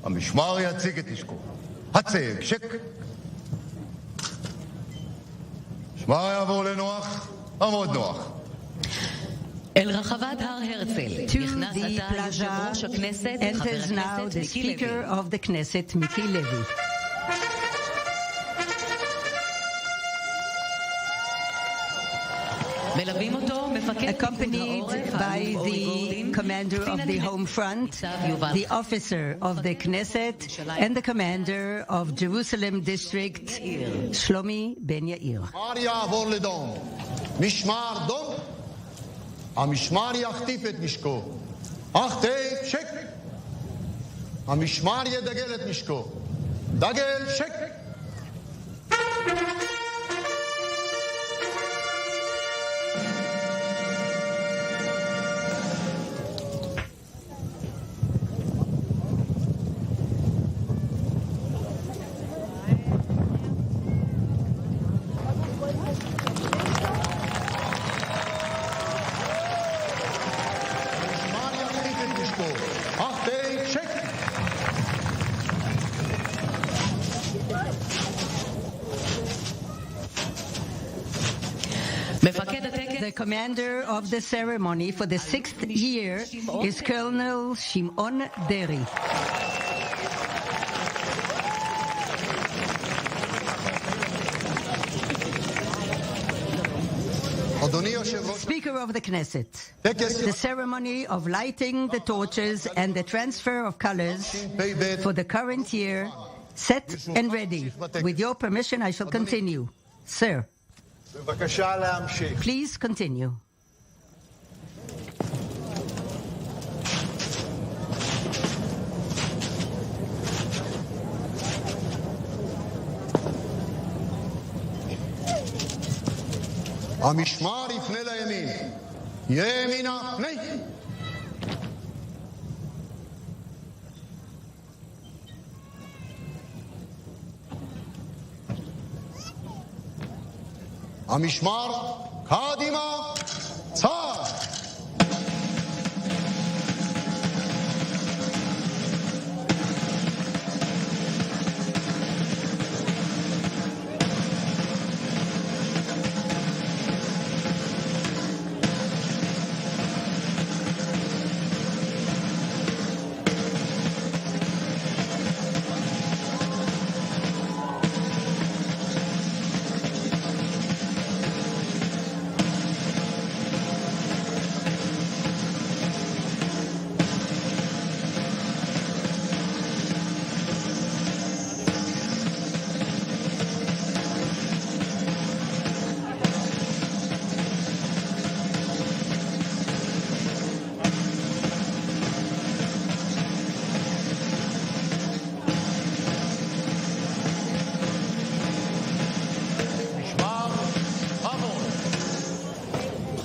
המשמר יציג את נשקו. הצג, שק. משמר יעבור לנוח, עמוד נוח. אל רחבת הר הרצל נכנס עתה יושב ראש הכנסת, חבר הכנסת מיקי לוי. of the Knesset, מיקי לוי. מלווים אותו מפקד פיקוד העורף, by the commander of the home front, the officer of the Knesset, and the commander of Jerusalem district, Shlomi Ben Yair. המשמר יעבור לדום. משמר דום. המשמר יחטיף את נשקו. החטף, שק. המשמר ידגל את נשקו. דגל, שק. The commander of the ceremony for the 6th year is Colonel Shimon Deri. Speaker of the Knesset, the ceremony of lighting the torches and the transfer of colors for the current year, set and ready. With your permission, I shall continue. Sir. Please continue. המשמר יפנה לימין. ימינה, פנה. המשמר, קדימה, צעד.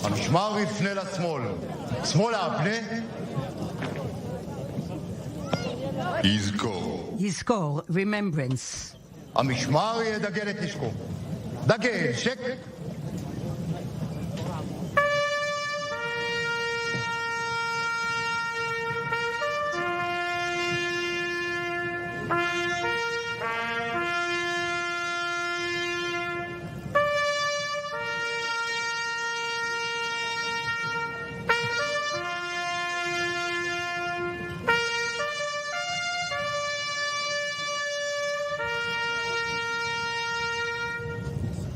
המשמר יפנה לשמאל. שמאלה, פנה. יזכור. יזכור, remembrance. המשמר ידגל את נשקו. דגל, שק.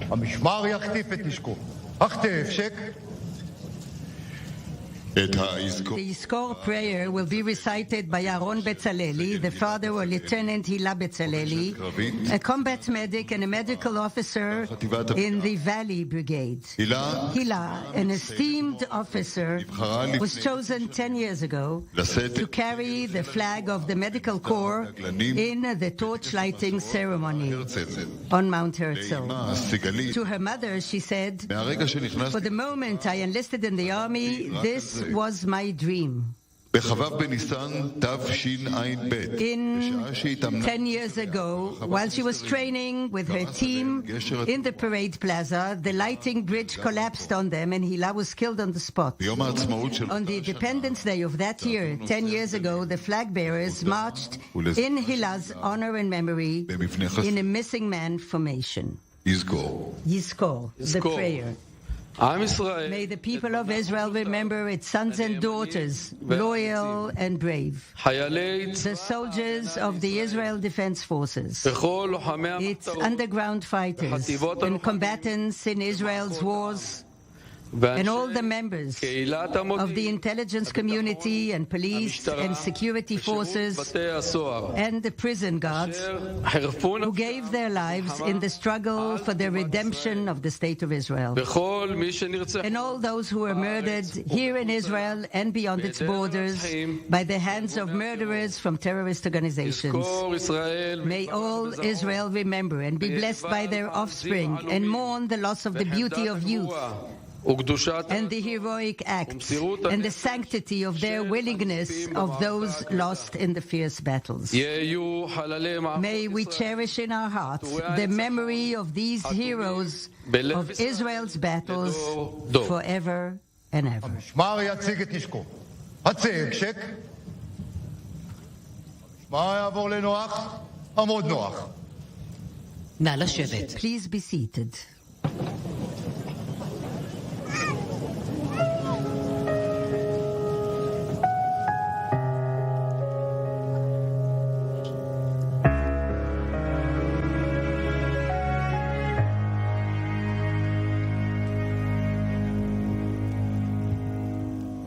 המשמר יחטיף את נשקו. החטף, שק. The Yizkor prayer will be recited by Aaron Betzaleli, the father of Lieutenant Hila Betzaleli, a combat medic and a medical officer in the Valley Brigade. Hila, an esteemed officer, was chosen 10 years ago to carry the flag of the Medical Corps in the torch lighting ceremony on Mount Herzl. To her mother, she said, "For the moment I enlisted in the army, this was my dream." 10 years ago, while she was training with her team in the parade plaza, the lighting bridge collapsed on them and Hila was killed on the spot. On the Independence Day of that year, 10 years ago, the flag bearers marched in Hila's honor and memory in a missing man formation. Yizkor, the prayer. May the people of Israel remember its sons and daughters, loyal and brave, the soldiers of the Israel Defense Forces, its underground fighters and combatants in Israel's wars, and all the members of the intelligence community and police and security forces and the prison guards who gave their lives in the struggle for the redemption of the State of Israel, and all those who were murdered here in Israel and beyond its borders by the hands of murderers from terrorist organizations. May all Israel remember and be blessed by their offspring and mourn the loss of the beauty of youth and the heroic acts and the sanctity of their willingness of those lost in the fierce battles. May we cherish in our hearts the memory of these heroes of Israel's battles forever and ever. Please be seated.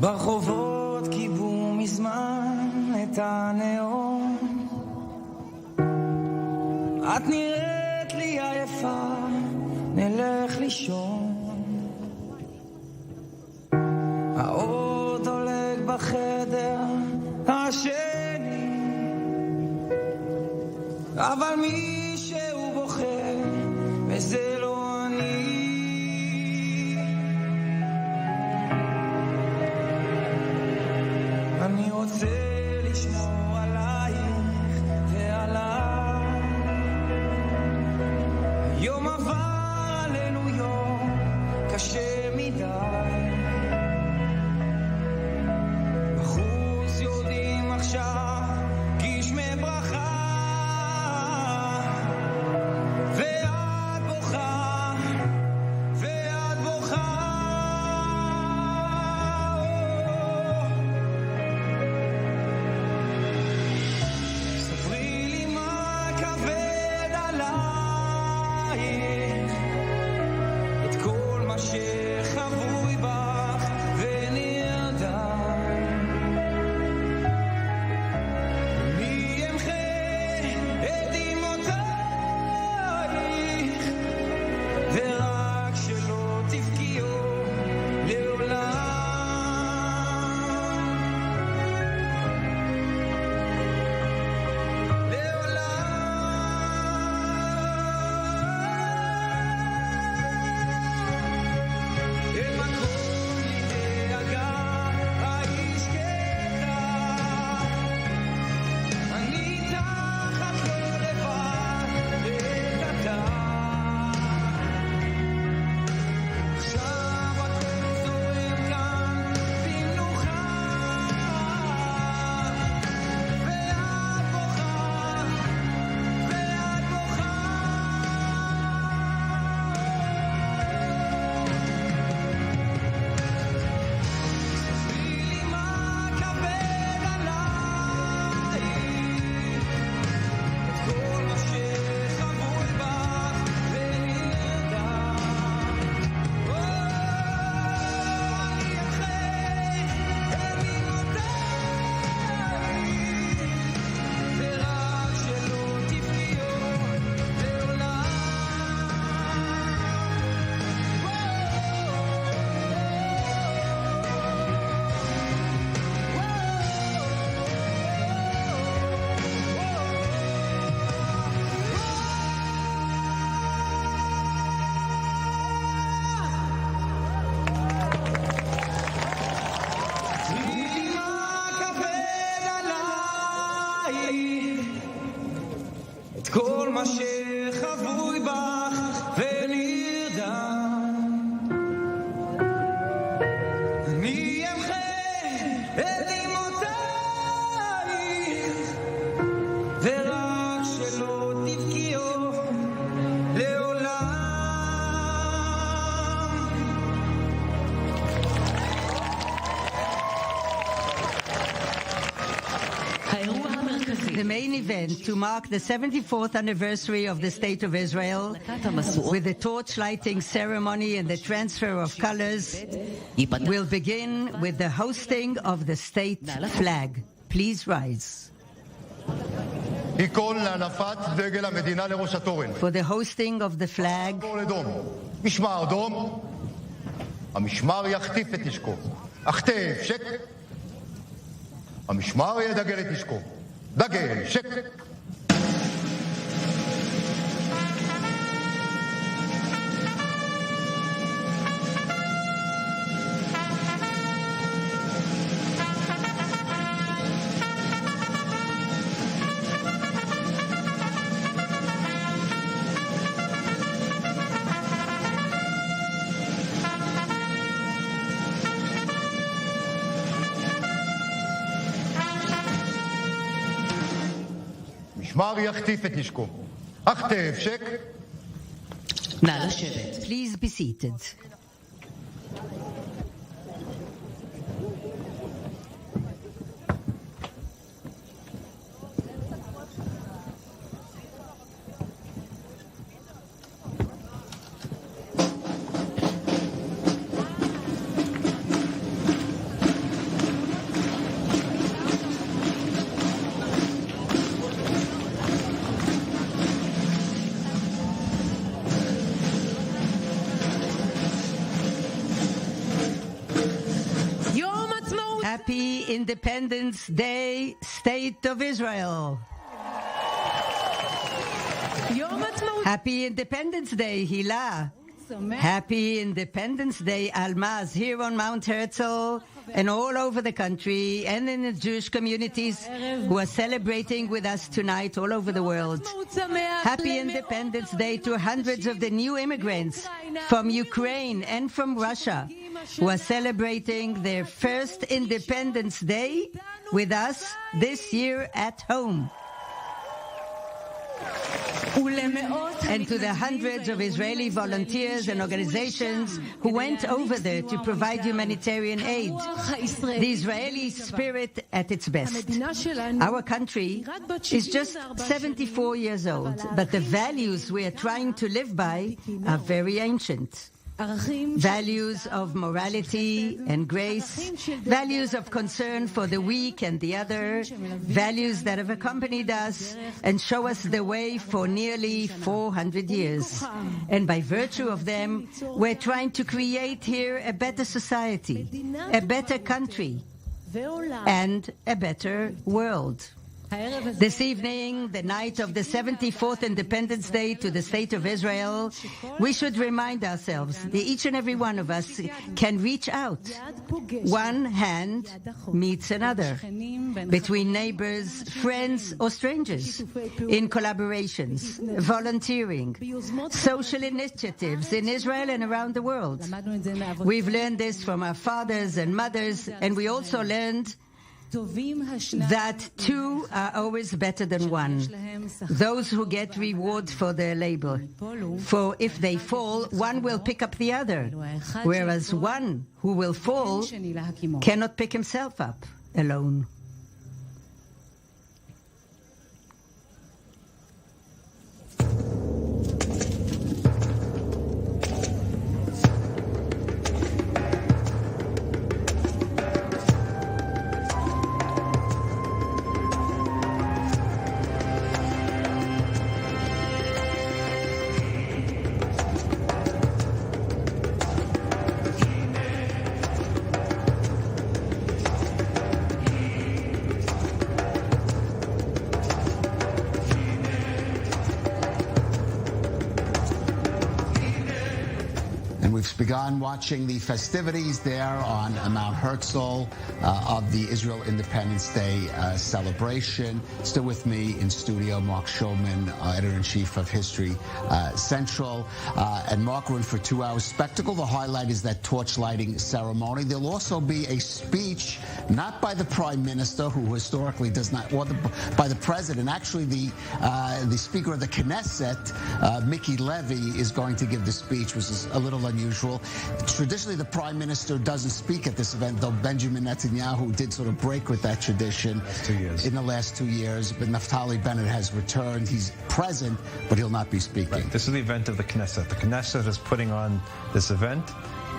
ברחובות קיבו מזמן את הנאום, את נראית לי עייפה, נלך לישון. האור דולק בחדר השני, אבל מישהו בוכה וזה לא אני. אני רוצה לשמור עלייך ועליי. יום עבר עלינו יום קשה מדי. בחוץ יורדים עכשיו גשמי ברכה, ואת בוכה the main event to mark the 74th anniversary of the State of Israel, with the torch lighting ceremony and the transfer of colors, will begin with the hosting of the state flag. Please rise. היכון להנפת דגל המדינה לראש התורן. For the hosting of the flag, משמר אדום, המשמר יחטיף את נשקו. החטף, שק. המשמר ידגל את נשקו. דגל, שק. משמר יחטיף את נשקו. החטף, שק. נא לשבת. please be seated. Happy Independence Day, State of Israel. Happy Independence Day, Hila. Happy Independence Day, Almaz, here on Mount Herzl and all over the country and in the Jewish communities who are celebrating with us tonight all over the world. Happy Independence Day to hundreds of the new immigrants from Ukraine and from Russia who are celebrating their first Independence Day with us this year at home. And to the hundreds of Israeli volunteers and organizations who went over there to provide humanitarian aid. The Israeli spirit at its best. Our country is just 74 years old, but the values we are trying to live by are very ancient. Values of morality and grace, values of concern for the weak and the other, values that have accompanied us and show us the way for nearly 400 years. And by virtue of them, we're trying to create here a better society, a better country, and a better world. This evening, the night of the 74th Independence Day to the State of Israel, we should remind ourselves that each and every one of us can reach out. One hand meets another, between neighbors, friends, or strangers, in collaborations, volunteering, social initiatives in Israel and around the world. We've learned this from our fathers and mothers, and we also learned that two are always better than one. Those who get reward for their labor. For if they fall, one will pick up the other, whereas one who will fall cannot pick himself up alone. We've begun watching the festivities there on Mount Herzl of the Israel Independence Day celebration. Still with me in studio, Mark Shulman, editor-in-chief of History Central. And Mark, we're in for 2 hours spectacle. The highlight is that torch lighting ceremony. There'll also be a speech, not by the Prime Minister, who historically does not, or by the President. Actually, the Speaker of the Knesset, Miki Levy, is going to give the speech, which is a little unusual. unusual. Traditionally, the Prime Minister doesn't speak at this event, though Benjamin Netanyahu did sort of break with that tradition in the last 2 years. But Naftali Bennett has returned. He's present, but he'll not be speaking. Right. This is the event of the Knesset. The Knesset is putting on this event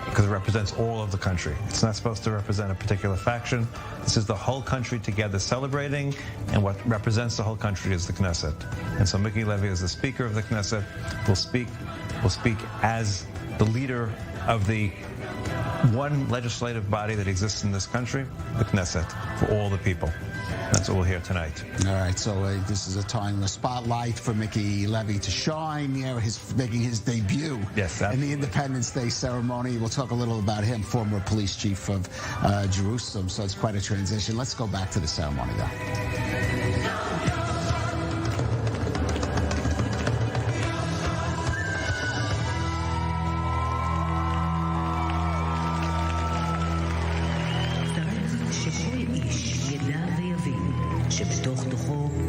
because it represents all of the country. It's not supposed to represent a particular faction. This is the whole country together celebrating, and what represents the whole country is the Knesset. And so Miki Levy, as the Speaker of the Knesset, will speak as the leader of the one legislative body that exists in this country, the Knesset, for all the people. That's what we'll hear tonight. All right, so this is a time in the spotlight for Miki Levy to shine. He's making his debut in the Independence Day ceremony. We'll talk a little about him, former police chief of Jerusalem, so it's quite a transition. Let's go back to the ceremony, though.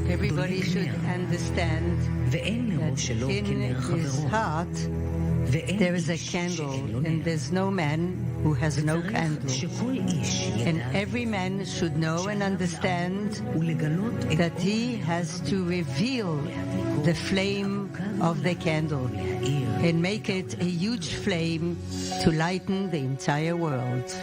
Everybody should understand that in his heart there is a candle, and there's no man who has no candle. And every man should know and understand that he has to reveal the flame of the candle and make it a huge flame to lighten the entire world.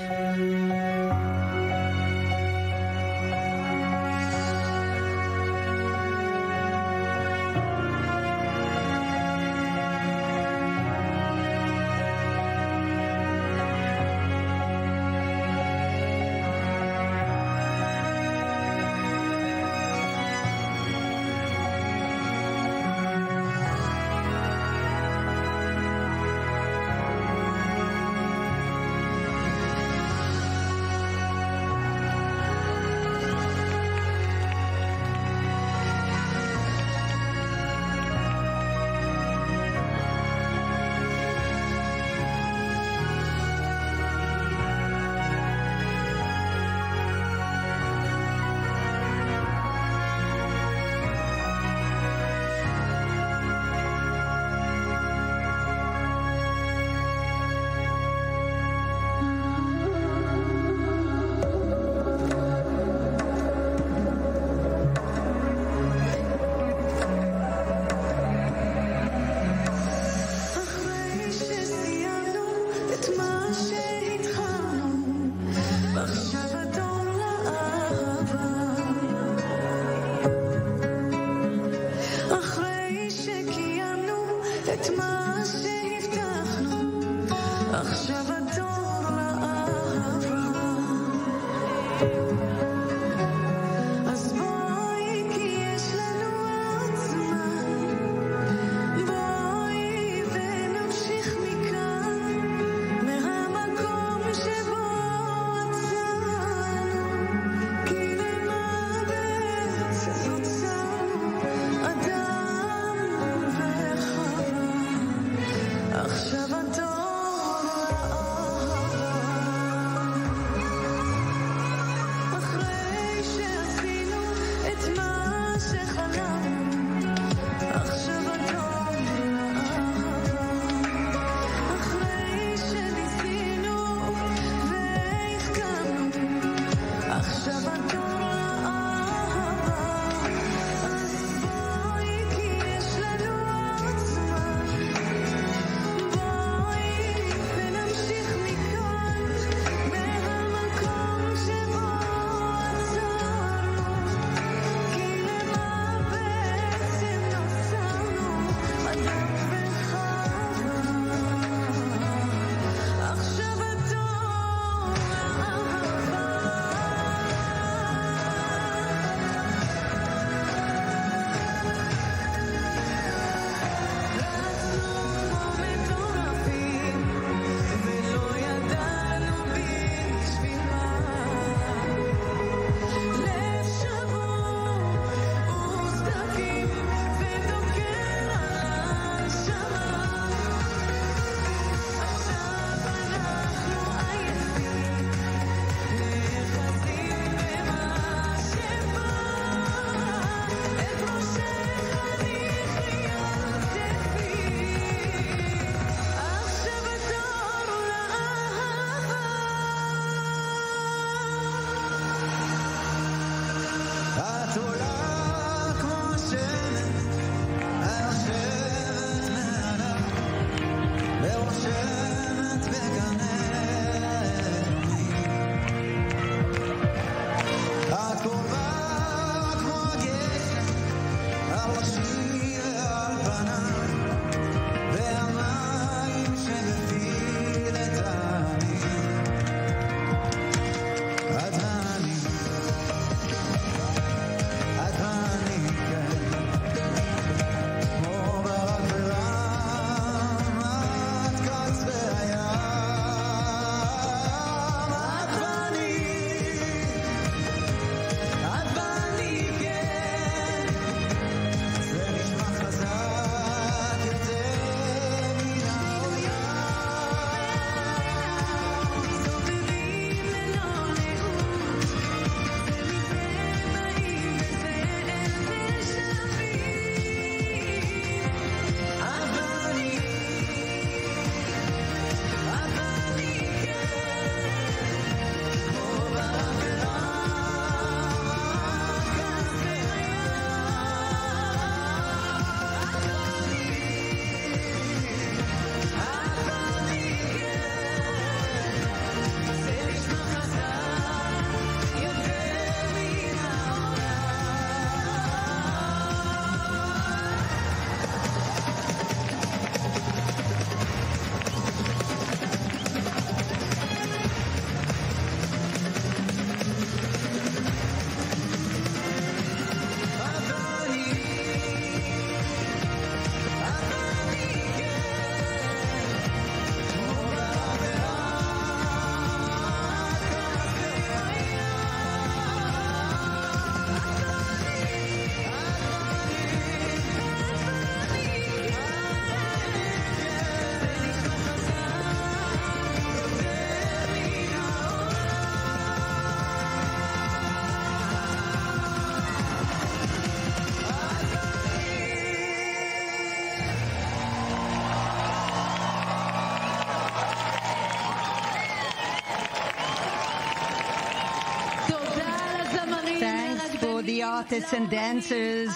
the artists and dancers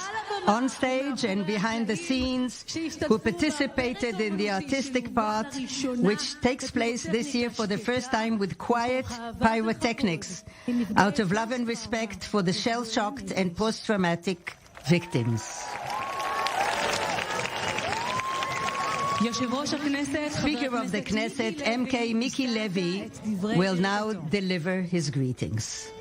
on stage and behind the scenes who participated in the artistic part, which takes place this year for the first time with quiet pyrotechnics, out of love and respect for the shell-shocked and post-traumatic victims. Speaker of the Knesset, MK Miki Levy, will now deliver his greetings.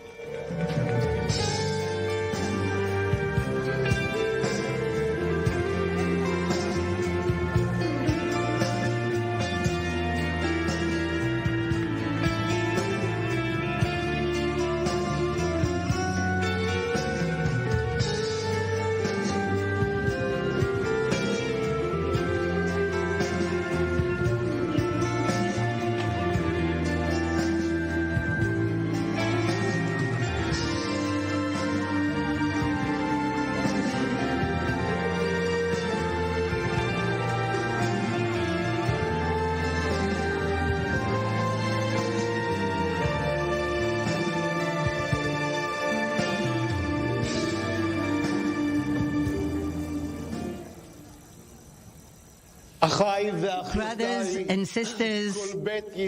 Brothers and sisters,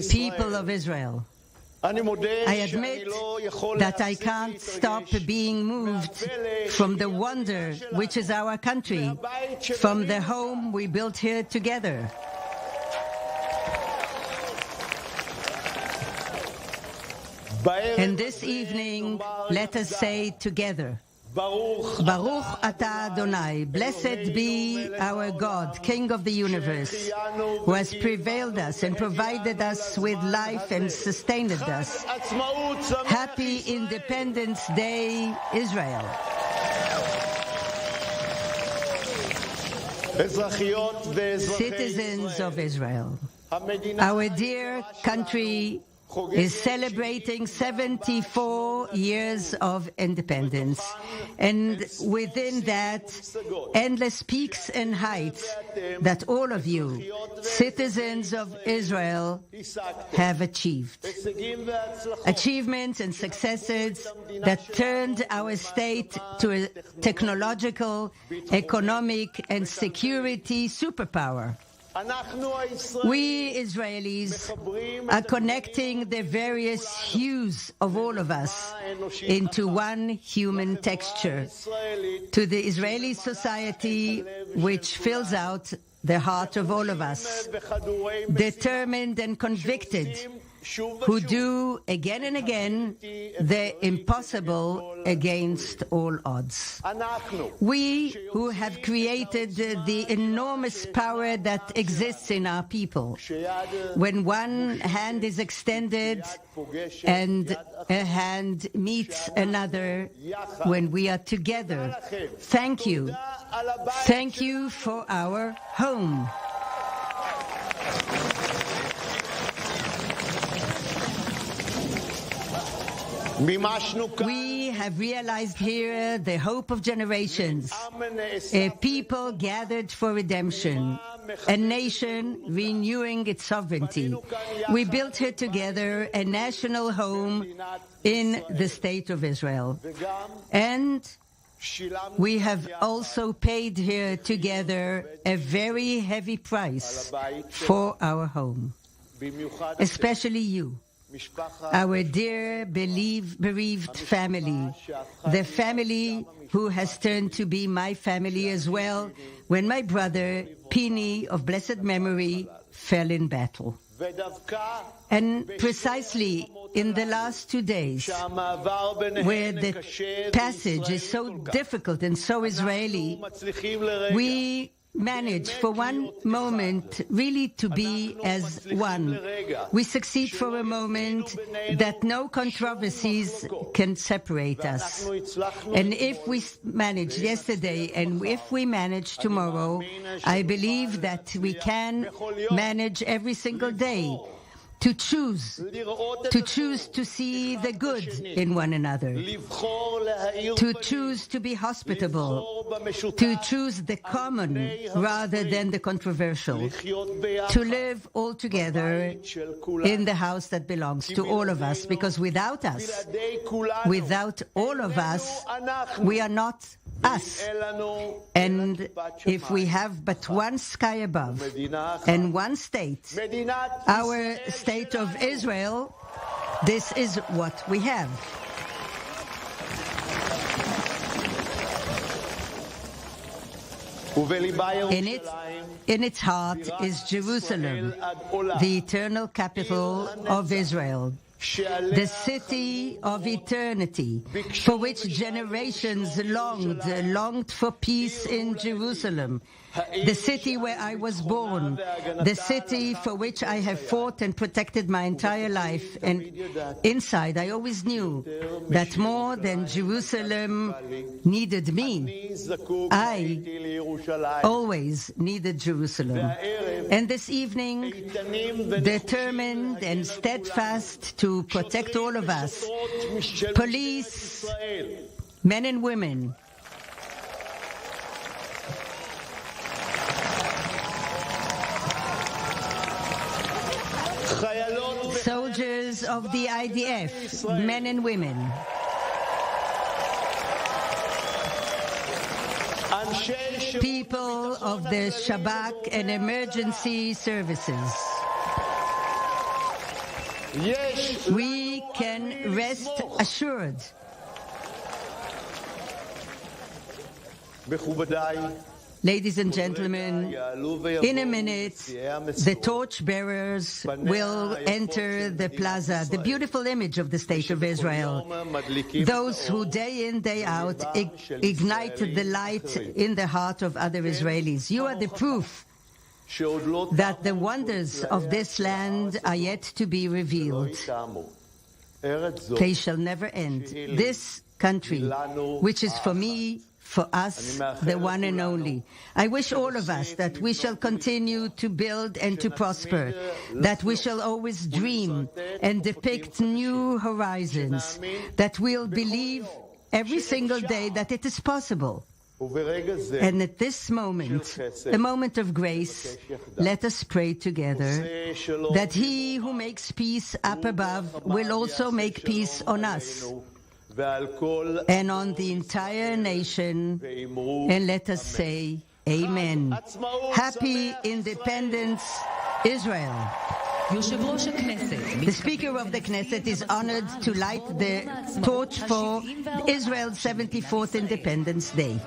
people of Israel, I admit that I can't stop being moved from the wonder which is our country, from the home we built here together. And this evening, let us say together, Baruch Atah Adonai, blessed be our God, King of the universe, who has prevailed us and provided us with life and sustained us. Happy Independence Day, Israel. Citizens of Israel, our dear country is celebrating 74 years of independence, and within that, endless peaks and heights that all of you, citizens of Israel, have achieved. Achievements and successes that turned our state to a technological, economic, and security superpower. We Israelis are connecting the various hues of all of us into one human texture, to the Israeli society which fills out the heart of all of us, determined and convicted, who do again and again the impossible against all odds. We who have created the enormous power that exists in our people. When one hand is extended and a hand meets another, when we are together. Thank you. Thank you for our home. We have realized here the hope of generations, a people gathered for redemption, a nation renewing its sovereignty. We built here together a national home in the state of Israel. And we have also paid here together a very heavy price for our home, especially you. Our dear bereaved family, the family who has turned to be my family as well when my brother, Pini, of blessed memory, fell in battle. And precisely in the last 2 days, where the passage is so difficult and so Israeli, we manage for one moment really to be as one. We succeed for a moment that no controversies can separate us. And if we managed yesterday and if we manage tomorrow, I believe that we can manage every single day to choose to see the good in one another, to choose to be hospitable, to choose the common rather than the controversial, to live all together in the house that belongs to all of us, because without us, without all of us, we are not us. And if we have but one sky above and one state, our state of Israel, this is what we have. In its heart is Jerusalem, the eternal capital of Israel, the city of eternity, for which generations longed for peace in Jerusalem, the city where I was born, the city for which I have fought and protected my entire life. And inside, I always knew that more than Jerusalem needed me, I always needed Jerusalem. And this evening, determined and steadfast to protect all of us, police, men and women, soldiers of the IDF, men and women, people of the Shabak and emergency services, we can rest assured. Ladies and gentlemen, in a minute, the torchbearers will enter the plaza, the beautiful image of the State of Israel. Those who day in, day out ignite the light in the heart of other Israelis. You are the proof that the wonders of this land are yet to be revealed. They shall never end. This country, which is for me, for us, the one and only. I wish all of us that we shall continue to build and to prosper, that we shall always dream and depict new horizons, that we'll believe every single day that it is possible. And at this moment, a moment of grace, let us pray together that He who makes peace up above will also make peace on us and on the entire nation, and let us say Amen. Happy Independence, Israel. The Speaker of the Knesset is honored to light the torch for Israel's 74th Independence Day.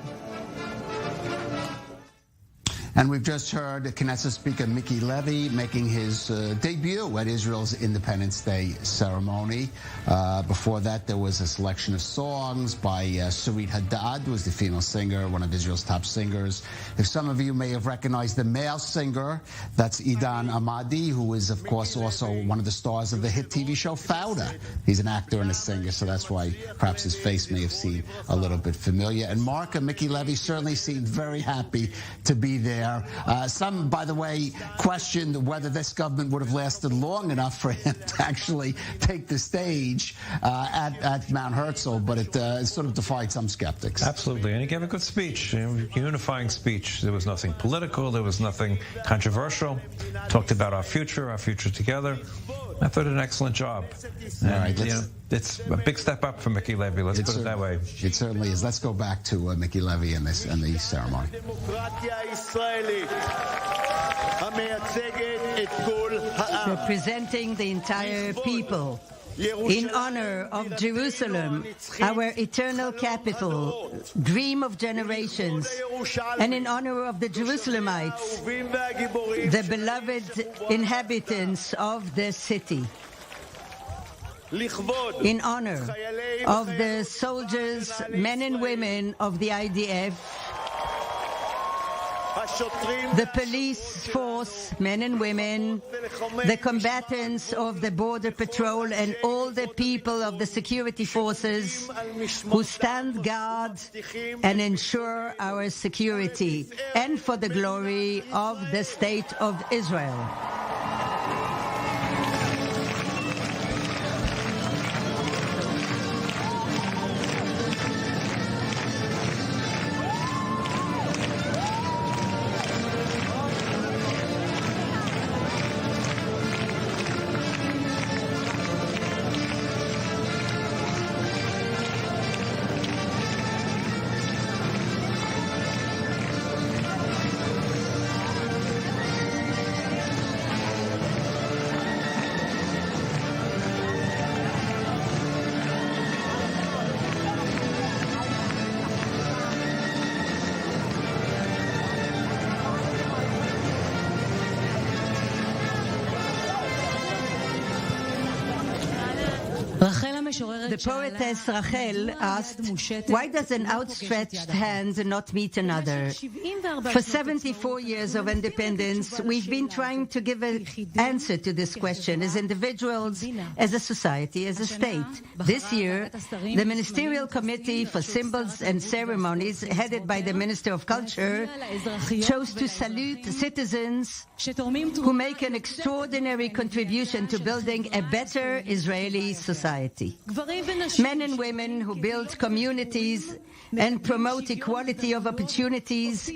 And we've just heard Knesset Speaker Miki Levy making his debut at Israel's Independence Day ceremony. Before that, there was a selection of songs by Sarit Haddad, who is the female singer, one of Israel's top singers. If some of you may have recognized the male singer, that's Idan Amadi, who is, of course, also one of the stars of the hit TV show Fauda. He's an actor and a singer, so that's why perhaps his face may have seemed a little bit familiar. And Miki Levy certainly seemed very happy to be there. Some, by the way, questioned whether this government would have lasted long enough for him to actually take the stage at Mount Herzl, but it sort of defied some skeptics. Absolutely, and he gave a good speech, a unifying speech. There was nothing political, there was nothing controversial. Talked about our future together. I thought an excellent job. All right, it's a big step up for Miki Levy, let's put it that way. It certainly is. Let's go back to Miki Levy and the ceremony. Representing the entire people, in honor of Jerusalem, our eternal capital, dream of generations, and in honor of the Jerusalemites, the beloved inhabitants of the city. In honor of the soldiers, men and women of the IDF, the police force, men and women, the combatants of the border patrol, and all the people of the security forces who stand guard and ensure our security, and for the glory of the State of Israel. The poetess Rachel asked, why does an outstretched hand not meet another? For 74 years of independence, we've been trying to give an answer to this question as individuals, as a society, as a state. This year, the Ministerial Committee for Symbols and Ceremonies, headed by the Minister of Culture, chose to salute citizens who make an extraordinary contribution to building a better Israeli society. Men and women who build communities and promote equality of opportunities,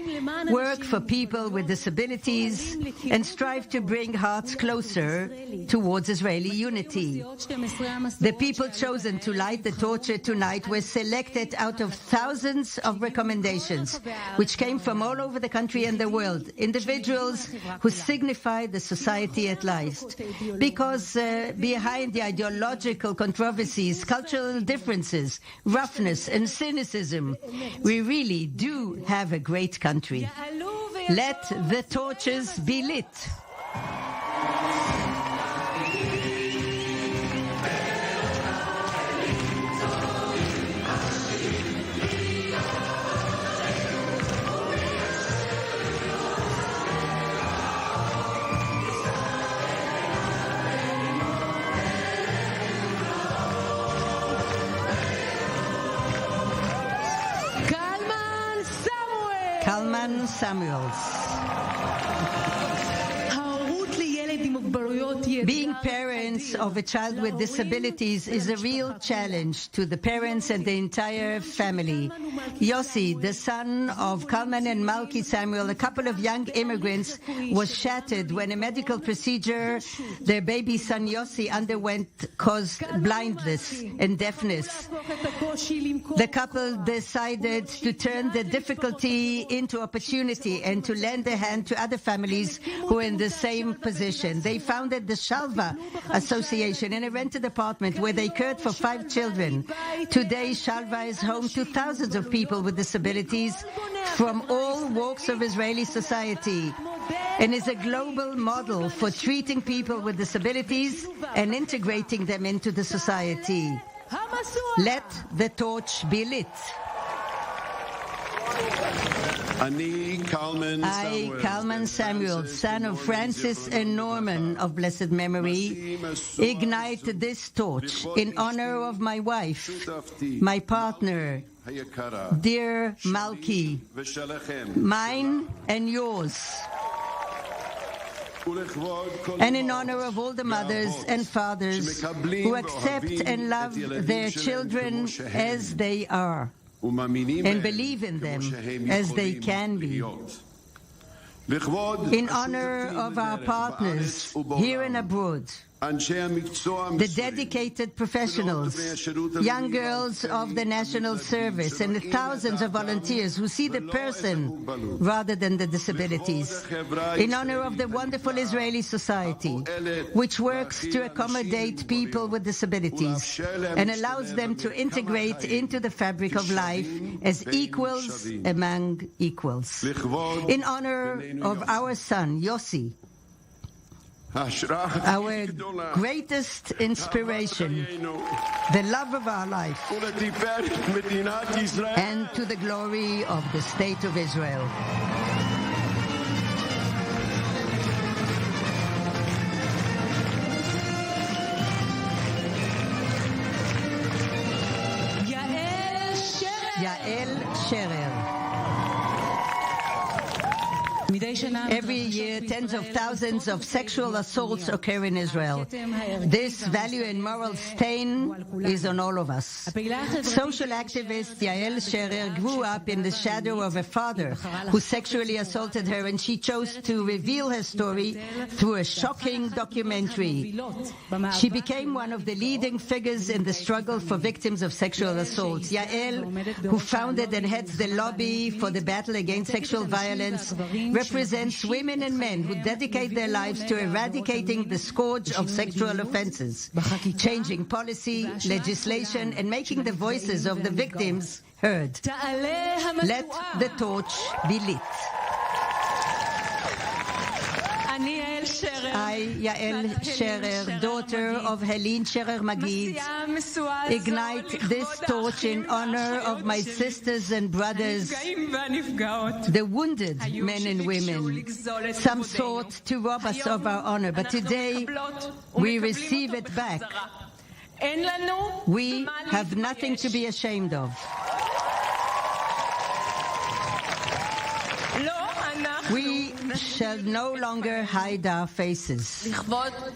work for people with disabilities, and strive to bring hearts closer towards Israeli unity. The people chosen to light the torch tonight were selected out of thousands of recommendations, which came from all over the country and the world, individuals who signify the society at large. Because behind the ideological controversies, cultural differences, roughness and cynicism, we really do have a great country. Let the torches be lit. Kalman Samuels. Being parents of a child with disabilities is a real challenge to the parents and the entire family. Yossi, the son of Kalman and Malki Samuel, a couple of young immigrants, was shattered when a medical procedure their baby son Yossi underwent caused blindness and deafness. The couple decided to turn the difficulty into opportunity and to lend a hand to other families who were in the same position. They founded the Shalva Association in a rented apartment where they cared for 5 children. Today, Shalva is home to thousands of people with disabilities from all walks of Israeli society and is a global model for treating people with disabilities and integrating them into the society. Let the torch be lit. I, Kalman Samuel, son of Francis and Norman of blessed memory, ignite this torch in honor of my wife, my partner, dear Malki, mine and yours, and in honor of all the mothers and fathers who accept and love their children as they are, and believe in them as they can be. In honor of our partners here and abroad, the dedicated professionals, young girls of the National Service, and the thousands of volunteers who see the person rather than the disabilities. In honor of the wonderful Israeli society, which works to accommodate people with disabilities and allows them to integrate into the fabric of life as equals among equals. In honor of our son, Yossi, our greatest inspiration, the love of our life, and to the glory of the State of Israel. Yael Scherer. Every year, tens of thousands of sexual assaults occur in Israel. This value and moral stain is on all of us. Social activist Yael Scherer grew up in the shadow of a father who sexually assaulted her, and she chose to reveal her story through a shocking documentary. She became one of the leading figures in the struggle for victims of sexual assault. Yael, who founded and heads the lobby for the battle against sexual violence, represents women and men who dedicate their lives to eradicating the scourge of sexual offenses, changing policy, legislation, and making the voices of the victims heard. Let the torch be lit. I, Yael Scherer, daughter of Helene Scherer Magid, ignite this torch in honor of my sisters and brothers, the wounded men and women. Some sought to rob us of our honor, but today we receive it back. We have nothing to be ashamed of. We shall no longer hide our faces.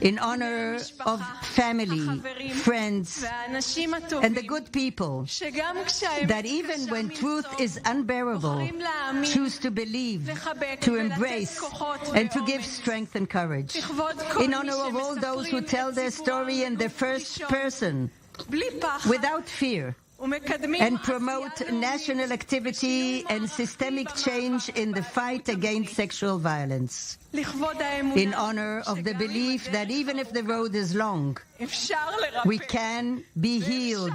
In honor of family, friends, and the good people that even when truth is unbearable, choose to believe, to embrace, and to give strength and courage. In honor of all those who tell their story in the first person, without fear, and promote national activity and systemic change in the fight against sexual violence. In honor of the belief that even if the road is long, we can be healed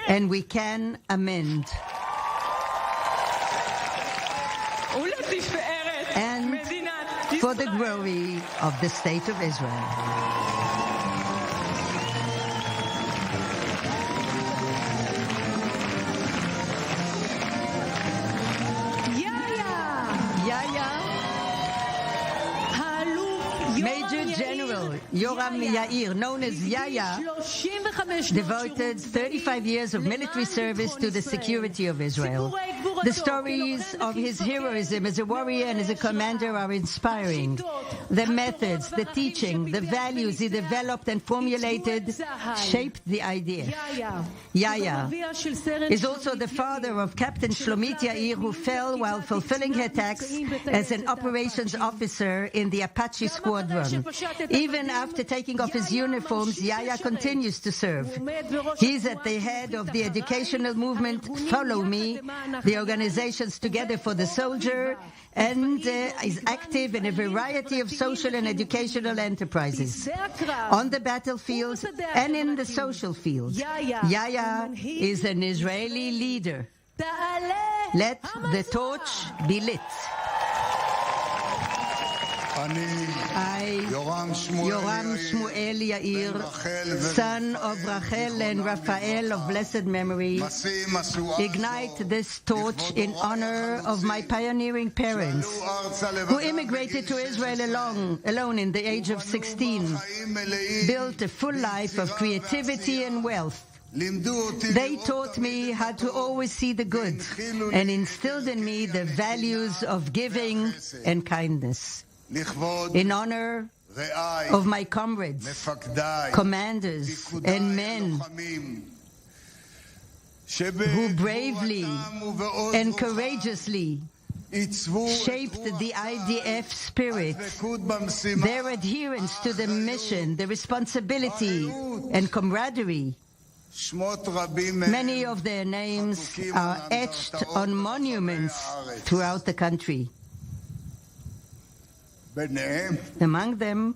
and we can amend. And for the glory of the State of Israel. Major General Yoram Yair, known as Yaya, devoted 35 years of military service to the security of Israel. The stories of his heroism as a warrior and as a commander are inspiring. The methods, the teaching, the values he developed and formulated shaped the idea. Yaya is also the father of Captain Shlomit Yair, who fell while fulfilling her tasks as an operations officer in the Apache Squadron. Even after taking off his uniforms, Yaya continues to serve. He is at the head of the educational movement Follow Me, the organizations Together for the Soldier, and is active in a variety of social and educational enterprises. On the battlefield and in the social field, Yaya is an Israeli leader. Let the torch be lit. I, Yoram Shmuel Yair, son of Rachel and Raphael of blessed memory, ignite this torch in honor of my pioneering parents, who immigrated to Israel alone in the age of 16, built a full life of creativity and wealth. They taught me how to always see the good and instilled in me the values of giving and kindness. In honor of my comrades, commanders, and men who bravely and courageously shaped the IDF spirit, their adherence to the mission, the responsibility, and camaraderie. Many of their names are etched on monuments throughout the country. Among them,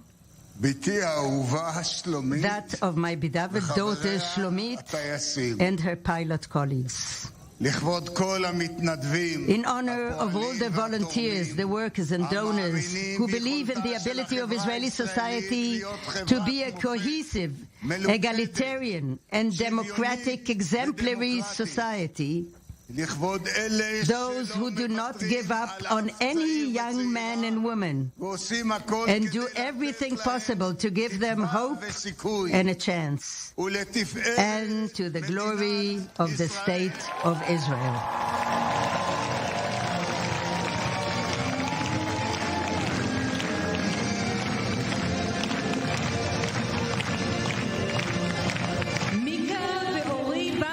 that of my beloved daughter Shlomit and her pilot colleagues. In honor of all the volunteers, the workers and donors who believe in the ability of Israeli society to be a cohesive, egalitarian, and democratic exemplary society, those who do not give up on any young man and woman and do everything possible to give them hope and a chance, and to the glory of the State of Israel.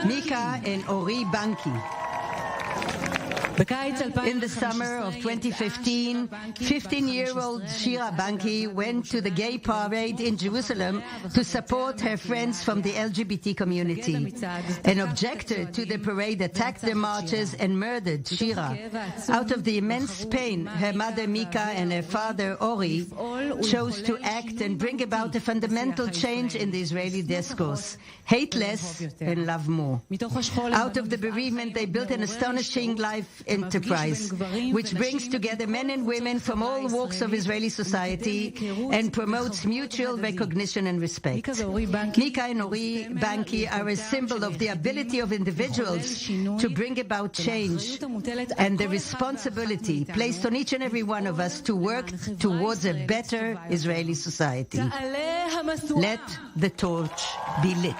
Mika and Ori Banki. In the summer of 2015, 15-year-old Shira Banki went to the gay parade in Jerusalem to support her friends from the LGBT community. An objector to the parade attacked the marchers and murdered Shira. Out of the immense pain, her mother Mika and her father Ori chose to act and bring about a fundamental change in the Israeli discourse. Hate less and love more. Out of the bereavement, they built an astonishing life enterprise, which brings together men and women from all walks of Israeli society and promotes mutual recognition and respect. Mika and Ori Banki are a symbol of the ability of individuals to bring about change and the responsibility placed on each and every one of us to work towards a better Israeli society. Let the torch be lit.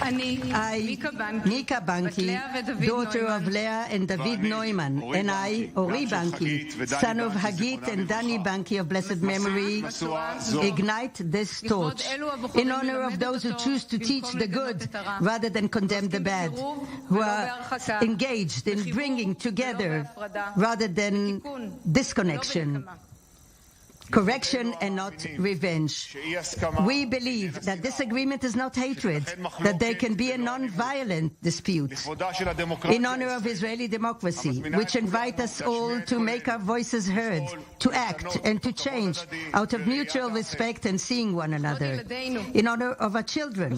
I, Mika Banki, daughter of Leah and David Neumann, and I, Ori Banki, son of Hagit and Dani Banki of blessed memory, ignite this torch in honor of those who choose to teach the good rather than condemn the bad, who are engaged in bringing together rather than disconnection, correction and not revenge. We believe that this agreement is not hatred, that there can be a non-violent dispute in honor of Israeli democracy, which invite us all to make our voices heard, to act and to change out of mutual respect and seeing one another, in honor of our children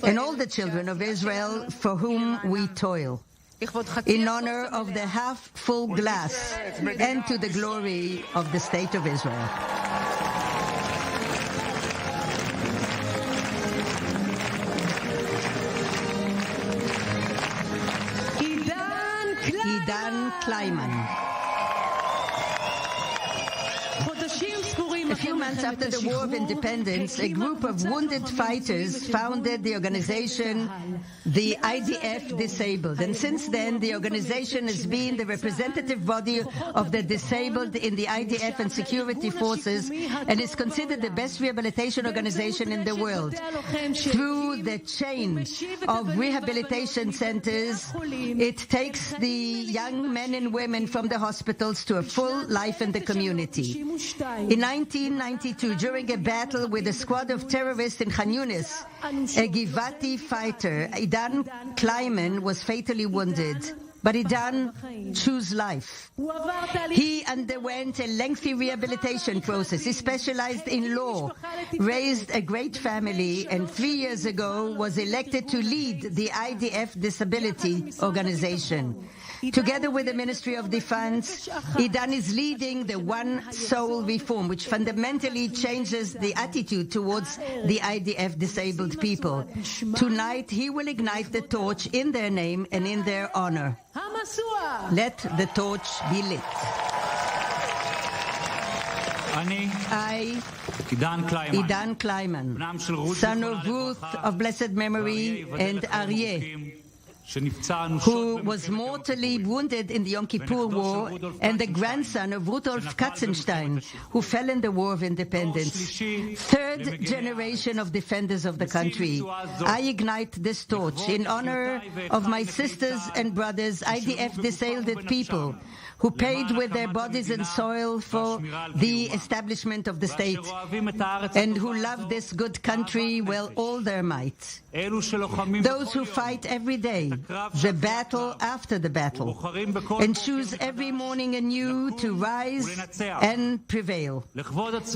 and all the children of Israel for whom we toil, in honor of the half-full glass and to the glory of the State of Israel. Idan Kleiman. A few months after the War of Independence, a group of wounded fighters founded the organization the IDF Disabled. And since then, the organization has been the representative body of the disabled in the IDF and security forces and is considered the best rehabilitation organization in the world. Through the chain of rehabilitation centers, it takes the young men and women from the hospitals to a full life in the community. In 1992, during a battle with a squad of terrorists in Khan Yunis, a Givati fighter, Idan Kleiman, was fatally wounded. But Idan chose life. He underwent a lengthy rehabilitation process. He specialized in law, raised a great family, and 3 years ago was elected to lead the IDF Disability Organization. Together with the Ministry of Defense, Idan is leading the One Soul reform, which fundamentally changes the attitude towards the IDF disabled people. Tonight, he will ignite the torch in their name and in their honor. Let the torch be lit. I, Idan Kleiman, son of Ruth of blessed memory and Aryeh, who was mortally wounded in the Yom Kippur War, and the grandson of Rudolf Katzenstein, who fell in the War of Independence. Third generation of defenders of the country. I ignite this torch in honor of my sisters and brothers, IDF disabled people, who paid with their bodies and soil for the establishment of the state, and who love this good country with all their might. Those who fight every day, the battle after the battle, and choose every morning anew to rise and prevail.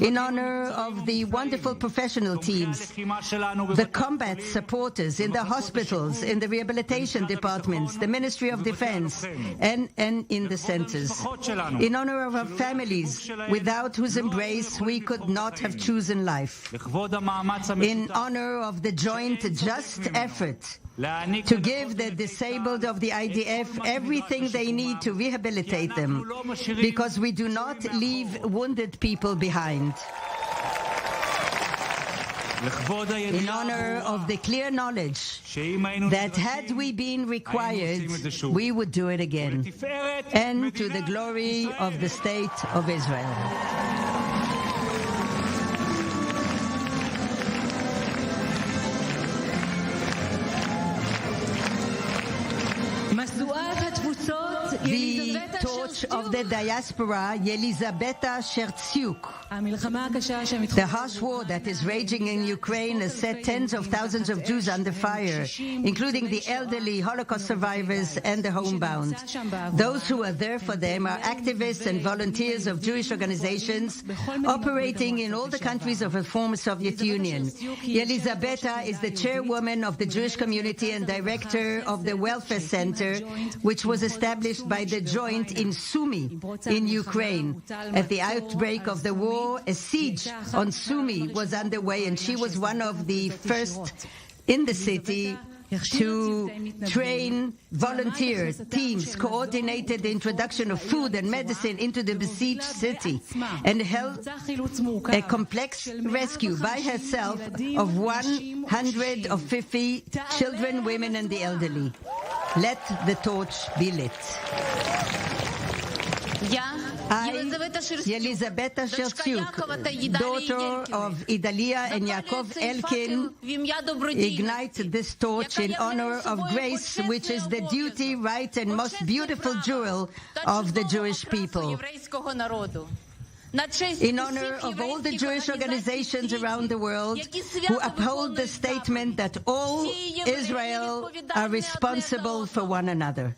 In honor of the wonderful professional teams, the combat supporters in the hospitals, in the rehabilitation departments, the Ministry of Defense, and in the centers. In honor of our families, without whose embrace we could not have chosen life. In honor of the joint just effort to give the disabled of the IDF everything they need to rehabilitate them, because we do not leave wounded people behind. In honor of the clear knowledge that had we been required, we would do it again, and to the glory of the State of Israel. The torch coach of the diaspora, Yelizaveta Shertsiuk. The harsh war that is raging in Ukraine has set tens of thousands of Jews under fire, including the elderly, Holocaust survivors, and the homebound. Those who are there for them are activists and volunteers of Jewish organizations operating in all the countries of the former Soviet Union. Yelizaveta is the chairwoman of the Jewish community and director of the Welfare Center, which was established by the Joint in Sumy in Ukraine. At the outbreak of the war, a siege on Sumy was underway, and she was one of the first in the city to train volunteer teams, coordinated the introduction of food and medicine into the besieged city, and held a complex rescue by herself of 150 children, women, and the elderly. Let the torch be lit. I, Yelizaveta Shertsiuk, daughter of Idalia and Yaakov Elkin, ignite this torch in honor of grace, which is the duty, right, and most beautiful jewel of the Jewish people. In honor of all the Jewish organizations around the world who uphold the statement that all Israel are responsible for one another.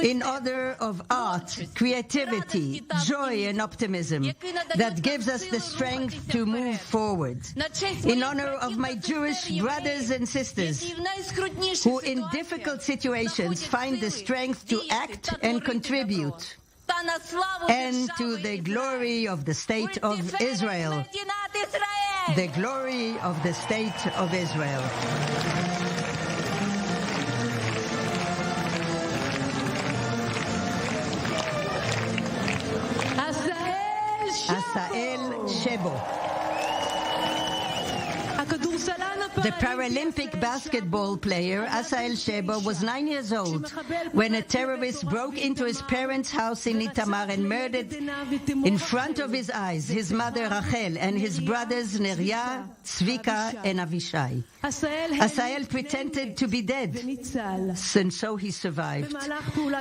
In honor of art, creativity, joy, and optimism that gives us the strength to move forward. In honor of my Jewish brothers and sisters who in difficult situations find the strength to act and contribute. And to the glory of the State of Israel. The glory of the State of Israel. Asael Shebo. The Paralympic basketball player Asael Shebo was 9 years old when a terrorist broke into his parents' house in Itamar and murdered in front of his eyes his mother Rachel and his brothers Neria, Tzvika, and Avishai. Asael pretended to be dead, and so he survived.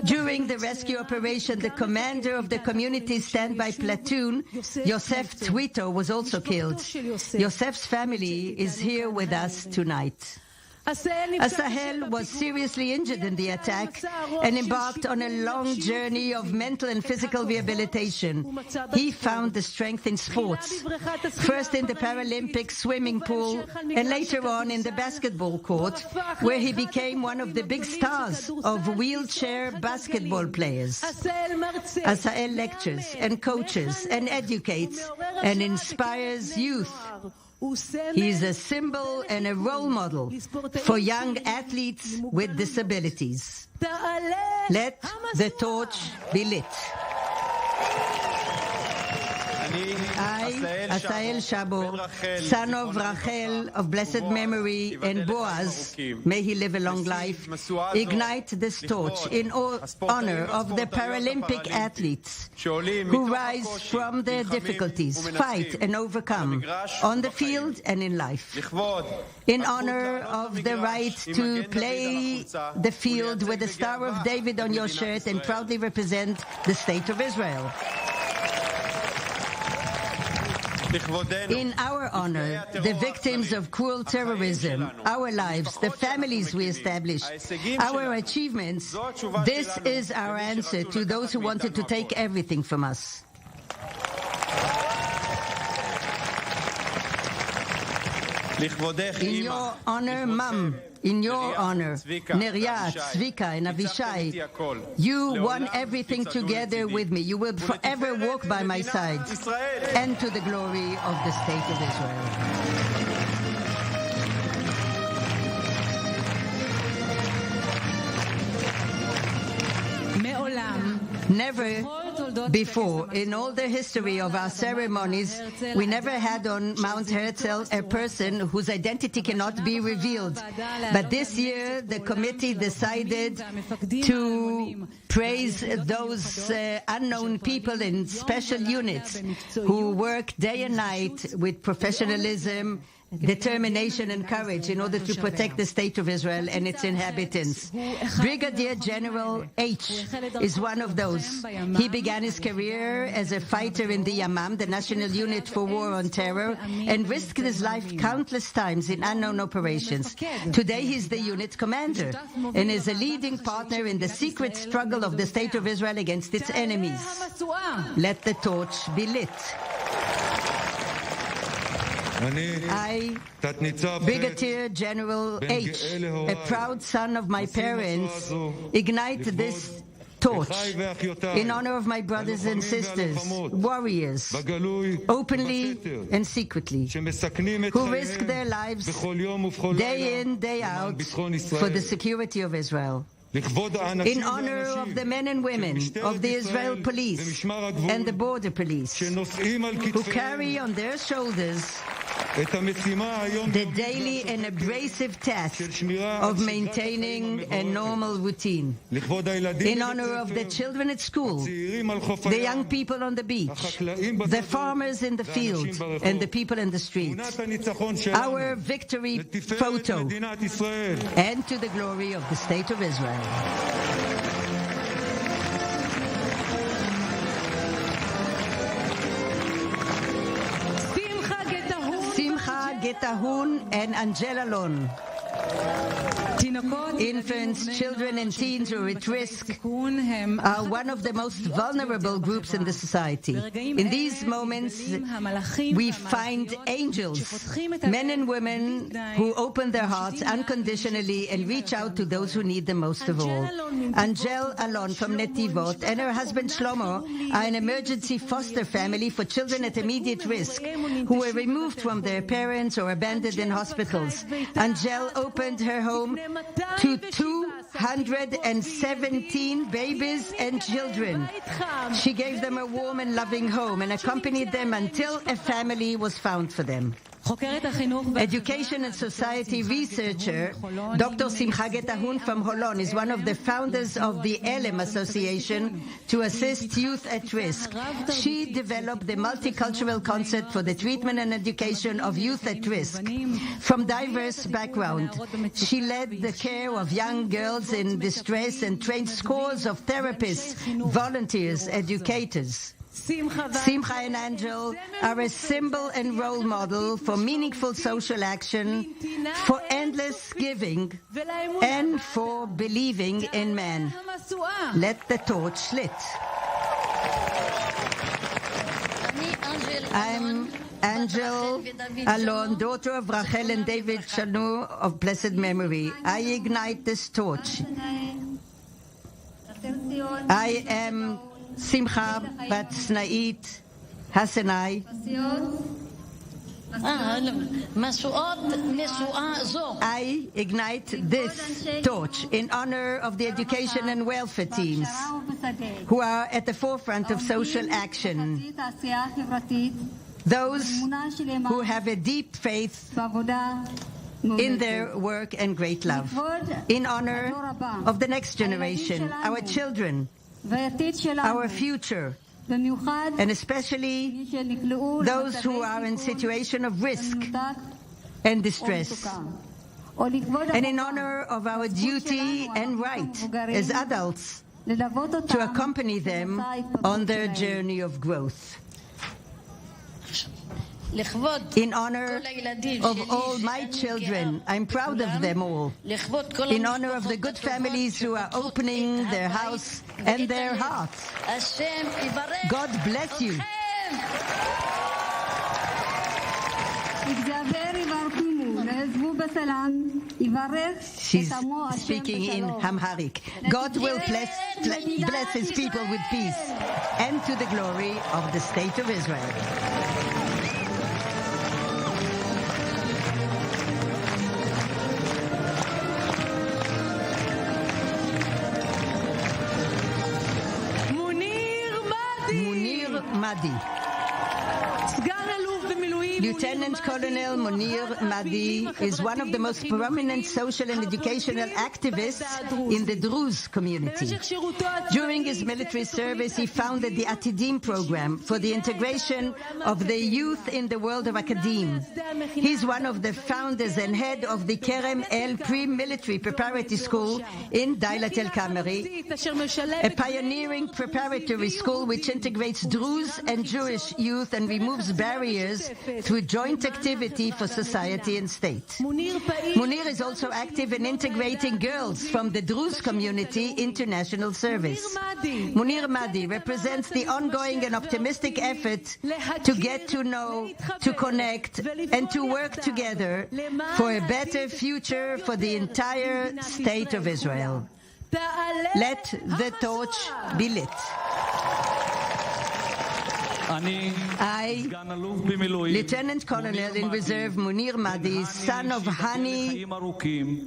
During the rescue operation, the commander of the community standby platoon, Yosef Twito, was also killed. Yosef's family is here with us tonight. Asael was seriously injured in the attack and embarked on a long journey of mental and physical rehabilitation. He found the strength in sports, first in the Paralympic swimming pool and later on in the basketball court, where he became one of the big stars of wheelchair basketball players. Asael lectures and coaches and educates and inspires youth. He is a symbol and a role model for young athletes with disabilities. Let the torch be lit. I, Asael Shabo, son of Rachel of blessed memory and Boaz, may he live a long life, ignite this torch in honor of the Paralympic athletes who rise from their difficulties, fight and overcome on the field and in life. In honor of the right to play the field with the Star of David on your shirt and proudly represent the State of Israel. In our honor, the victims of cruel terrorism, our lives, the families we established, our achievements, this is our answer to those who wanted to take everything from us. In your honor, Mom, in your honor, Neria, Tzvika, and Avishai, you won everything together with me. You will forever walk by my side, and to the glory of the State of Israel. Never before, in all the history of our ceremonies, we never had on Mount Herzl a person whose identity cannot be revealed. But this year, the committee decided to praise those unknown people in special units who work day and night with professionalism determination and courage in order to protect the State of Israel and its inhabitants. Brigadier General H is one of those. He began his career as a fighter in the Yamam, the National Unit for War on Terror, and risked his life countless times in unknown operations. Today he's the unit commander and is a leading partner in the secret struggle of the State of Israel against its enemies. Let the torch be lit. I, Brigadier General H, a proud son of my parents, ignite this torch in honor of my brothers and sisters, warriors, openly and secretly, who risk their lives day in, day out for the security of Israel. In honor of the men and women of the Israel police and the border police, who carry on their shoulders the daily and abrasive task of maintaining a normal routine. In honor of the children at school, the young people on the beach, the farmers in the field, and the people in the streets. Our victory photo, and to the glory of the State of Israel. Getahun and Angela Lon. Infants, children, and teens who are at risk are one of the most vulnerable groups in the society. In these moments, we find angels, men and women who open their hearts unconditionally and reach out to those who need them most of all. Angel Alon from Netivot and her husband Shlomo are an emergency foster family for children at immediate risk who were removed from their parents or abandoned in hospitals. Angel opened her home to 217 babies and children. She gave them a warm and loving home and accompanied them until a family was found for them. Education and society researcher Dr. Simcha Getahun from Holon is one of the founders of the Elem Association to assist youth at risk. She developed the multicultural concept for the treatment and education of youth at risk. From diverse backgrounds, she led the care of young girls in distress and trained scores of therapists, volunteers, educators. Simcha and Angel are a symbol and role model for meaningful social action, for endless giving, and for believing in man. Let the torch lit. I'm Angel Alon, daughter of Rachel and David Shanu of blessed memory. I ignite this torch. I am Simcha Bat Snait Hasanai. I ignite this torch in honor of the education and welfare teams who are at the forefront of social action. Those who have a deep faith in their work and great love. In honor of the next generation, our children, our future, and especially those who are in situation of risk and distress. And in honor of our duty and right as adults to accompany them on their journey of growth. In honor of all my children, I'm proud of them all. In honor of the good families who are opening their house and their hearts. God bless you. She's speaking in Amharic. God will bless his people with peace and to the glory of the State of Israel. Lieutenant Colonel Munir Mahdi is one of the most prominent social and educational activists in the Druze community. During his military service, he founded the Atidim program for the integration of the youth in the world of academia. He's one of the founders and head of the Kerem El Pre-Military Preparatory School in Dailat El Kamari, a pioneering preparatory school which integrates Druze and Jewish youth and removes barriers through joint activity for society and state. Munir is also active in integrating girls from the Druze community into national service. Munir Mahdi represents the ongoing and optimistic effort to get to know, to connect, and to work together for a better future for the entire state of Israel. Let the torch be lit. I, Lieutenant Colonel in Reserve Munir Mahdi, son of Hani,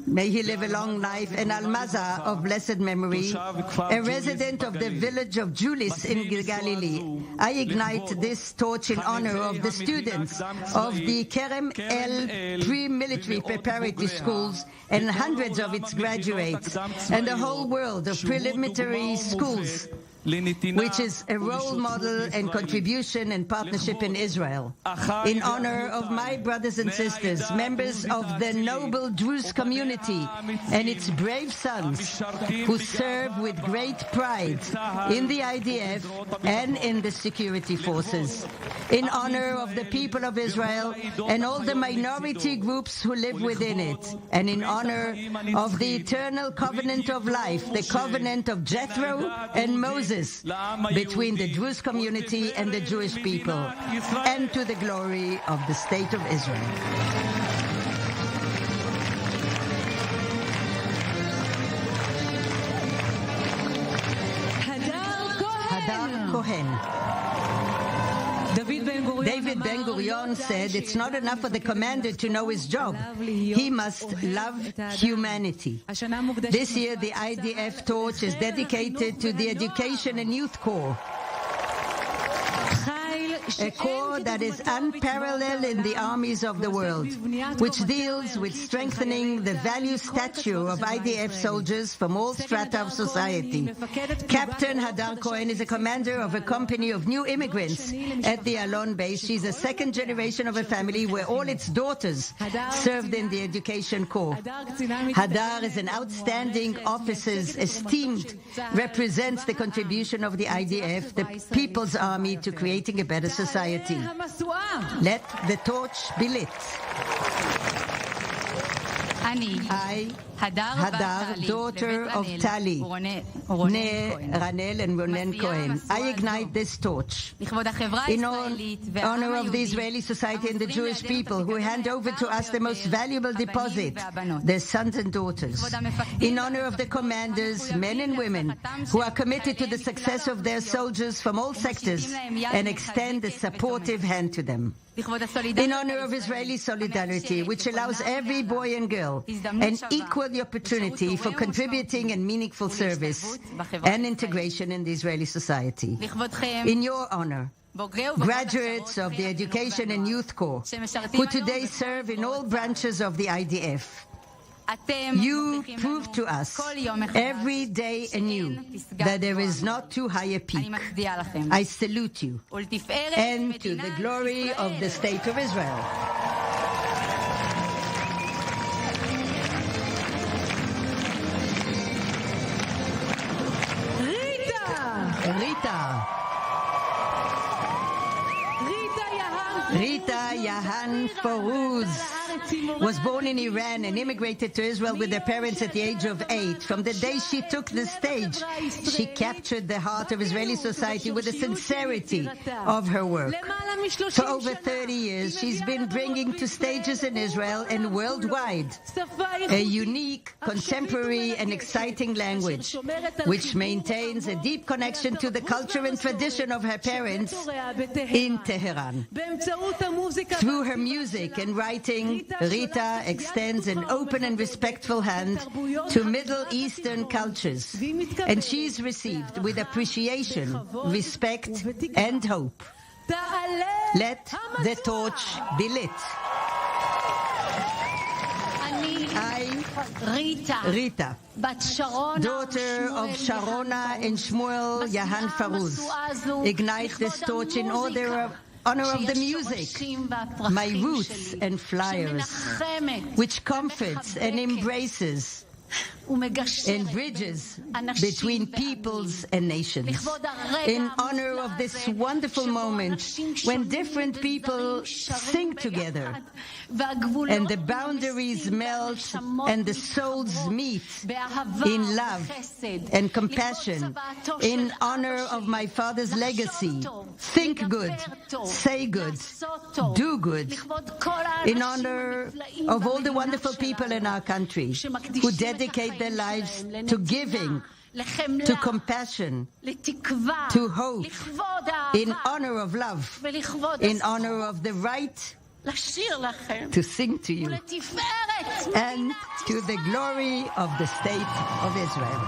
may he live a long life, and Almaza of blessed memory, a resident of the village of Julis in Galilee. I ignite this torch in honor of the students of the Kerem El Pre-Military Preparatory Schools and hundreds of its graduates, and the whole world of preliminary schools, which is a role model and contribution and partnership in Israel. In honor of my brothers and sisters, members of the noble Druze community and its brave sons who serve with great pride in the IDF and in the security forces. In honor of the people of Israel and all the minority groups who live within it. And in honor of the eternal covenant of life, the covenant of Jethro and Moses, between the Druze community and the Jewish people, and to the glory of the State of Israel. Hadar Kohen. David Ben-Gurion said it's not enough for the commander to know his job. He must love humanity. This year, the IDF torch is dedicated to the Education and Youth Corps, a corps that is unparalleled in the armies of the world, which deals with strengthening the value stature of IDF soldiers from all strata of society. Captain Hadar Cohen is a commander of a company of new immigrants at the Alon base. She's a second generation of a family where all its daughters served in the education corps. Hadar is an outstanding officer, esteemed, represents the contribution of the IDF, the People's Army, to creating a better society. Let the torch be lit. I, Hadar, daughter of Tali, Ranel and Ronen Cohen, I ignite this torch in honor of the Israeli society and the Jewish people who hand over to us the most valuable deposit, their sons and daughters. In honor of the commanders, men and women, who are committed to the success of their soldiers from all sectors and extend a supportive hand to them. In honor of Israeli solidarity, which allows every boy and girl an equal opportunity for contributing and meaningful service and integration in the Israeli society. In your honor, graduates of the Education and Youth Corps, who today serve in all branches of the IDF, you prove to us every day anew that there is not too high a peak. I salute you, and to the glory of the State of Israel. Rita Yahan Foruz was born in Iran and immigrated to Israel with her parents at the age of 8. From the day she took the stage, she captured the heart of Israeli society with the sincerity of her work. For over 30 years, she's been bringing to stages in Israel and worldwide a unique, contemporary, and exciting language, which maintains a deep connection to the culture and tradition of her parents in Tehran. Through her music and writing, Rita extends an open and respectful hand to Middle Eastern cultures, and she's received with appreciation, respect, and hope. Let the torch be lit. I, Rita, daughter of Sharona and Shmuel Yahan Faruz, ignite this torch in honor of the music, my roots and flyers, which comforts and embraces and bridges between peoples and nations. In honor of this wonderful moment when different people sing together and the boundaries melt and the souls meet in love and compassion, in honor of my father's legacy, think good, say good, do good, in honor of all the wonderful people in our country who dedicate their lives to giving, to compassion, to hope, in honor of love, in honor of the right to sing to you, and to the glory of the State of Israel.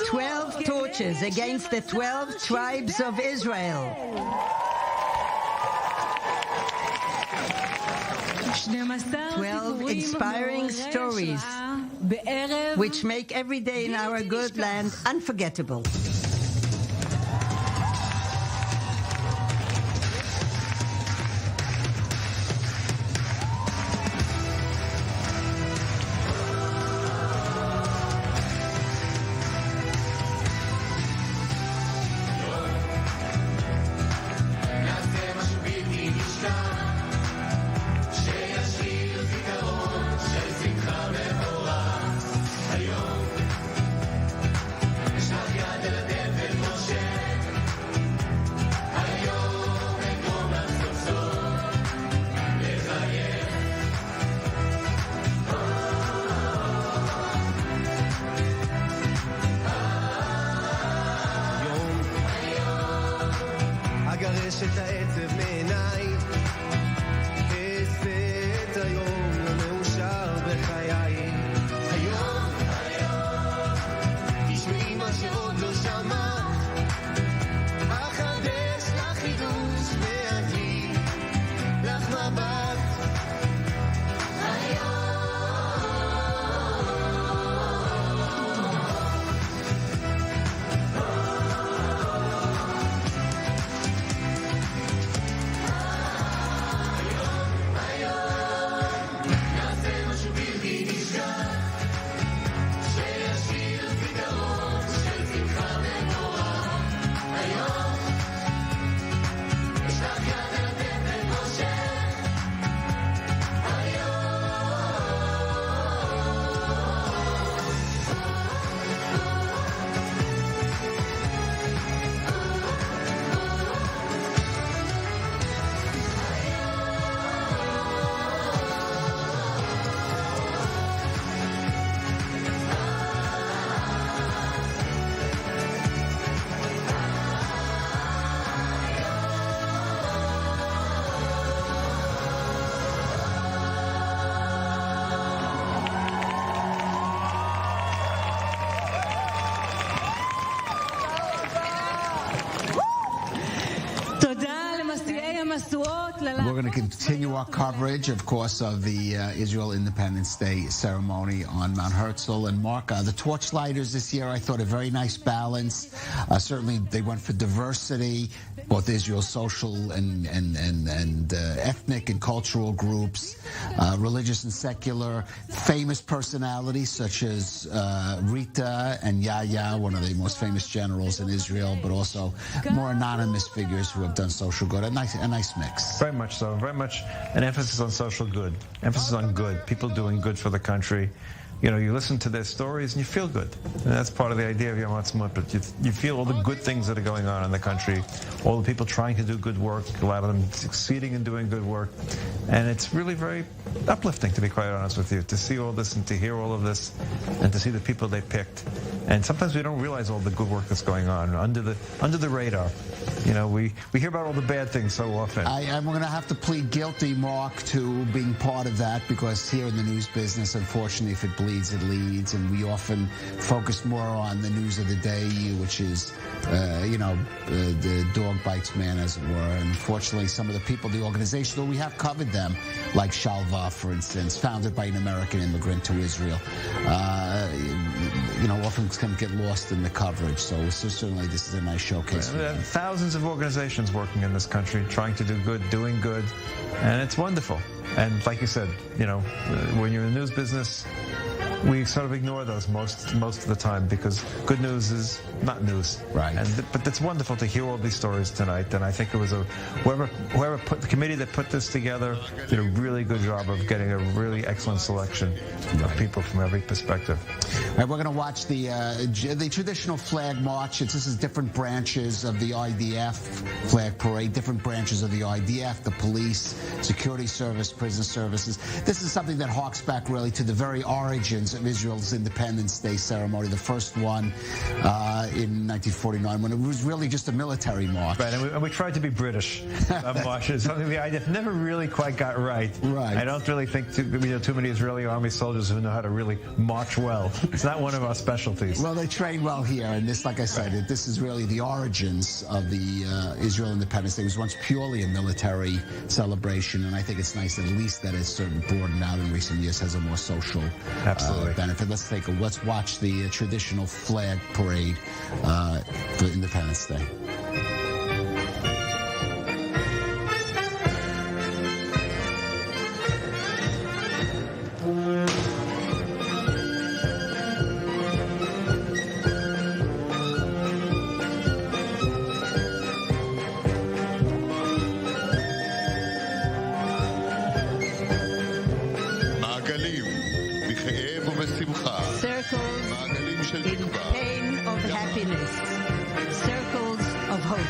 12 torches against the 12 tribes of Israel. 12 inspiring stories which make every day in our good land unforgettable. אגרש את העצב מעיניי, אעשה את היום המאושר בחיי. היום, תשמעי מה שעוד לא שמעת, אחדש לך חידוש ואני לך מבט. We're going to continue our coverage, of course, of the Israel Independence Day ceremony on Mount Herzl. And Mark, the torchlighters this year, I thought a very nice balance. Certainly, they went for diversity, both Israel's social and ethnic and cultural groups, religious and secular, famous personalities such as Rita and Yahya, one of the most famous generals in Israel, but also more anonymous figures who have done social good. A nice mix. Very much so. Very much an emphasis on social good, emphasis on good, people doing good for the country. You know, you listen to their stories and you feel good. And that's part of the idea of Yom Ha'atzmaut. But you feel all the good things that are going on in the country, all the people trying to do good work, a lot of them succeeding in doing good work. And it's really very uplifting, to be quite honest with you, to see all this and to hear all of this and to see the people they picked. And sometimes we don't realize all the good work that's going on under the radar. You know, we hear about all the bad things so often. I'm going to have to plead guilty, Mark, to being part of that, because here in the news business, unfortunately, if it bleeds leads, it leads, and we often focus more on the news of the day, which is, the dog bites man, as it were. And unfortunately, some of the people, the organizations, though we have covered them, like Shalva, for instance, founded by an American immigrant to Israel, often can get lost in the coverage. So certainly this is a nice showcase. There are thousands of organizations working in this country, trying to do good, doing good, and it's wonderful. And like you said, when you're in the news business, we sort of ignore those most of the time because good news is not news. Right. But it's wonderful to hear all these stories tonight, and I think it was whoever put the committee that put this together did a really good job of getting a really excellent selection of people from every perspective. All right, we're going to watch the traditional flag march. This is different branches of the IDF flag parade, different branches of the IDF, the police, security service, prison services. This is something that harks back really to the very origins of Israel's Independence Day ceremony, the first one in 1949, when it was really just a military march. Right, and we tried to be British marches, something the IDF never really quite got right. Right. I don't really think too many Israeli army soldiers who know how to really march well. It's not one of our specialties. Well, they train well here, and this, like I said, this is really the origins of the Israel Independence Day. It was once purely a military celebration, and I think it's nice at least that it's sort of broadened out in recent years, has a more social benefit. Let's watch the traditional flag parade for Independence Day. In pain of happiness, circles of hope.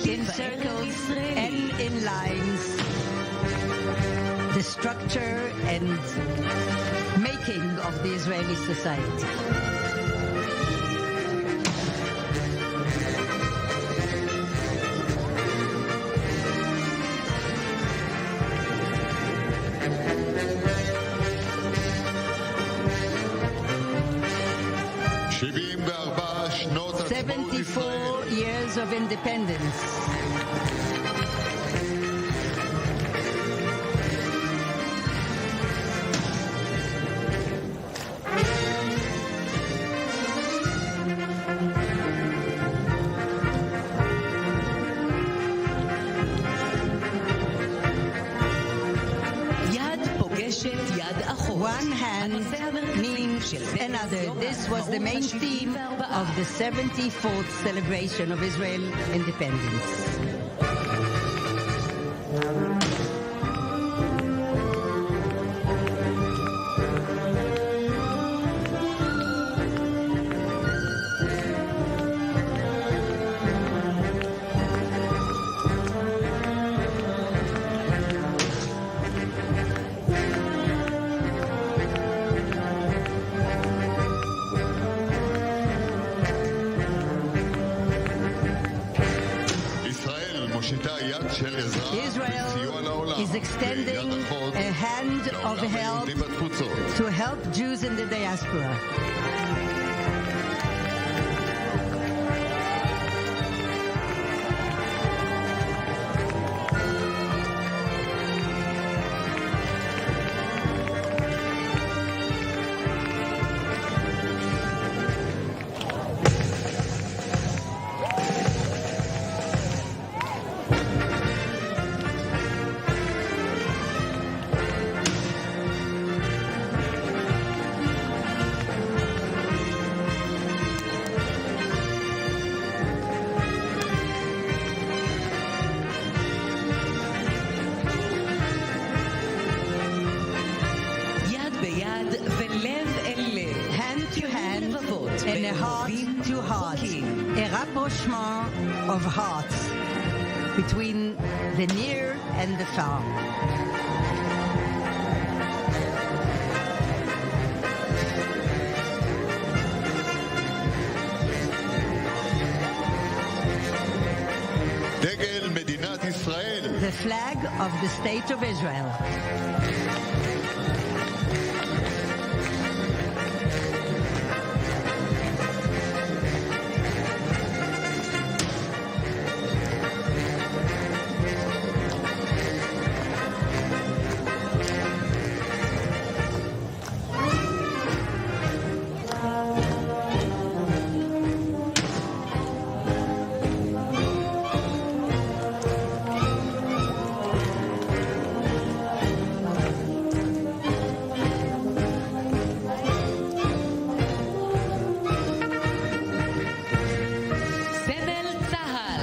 In circles and in lines, the structure and making of the Israeli society. Years of independence. One hand means another. This was the main theme of the 74th celebration of Israel independence. Israel is extending a hand of help to help Jews in the diaspora. לבבות and a heart ואוהבים to heart, חוקים. a rapprochement of hearts between the near and the far. דגל מדינת ישראל. The flag of the State of Israel. סמל צה"ל.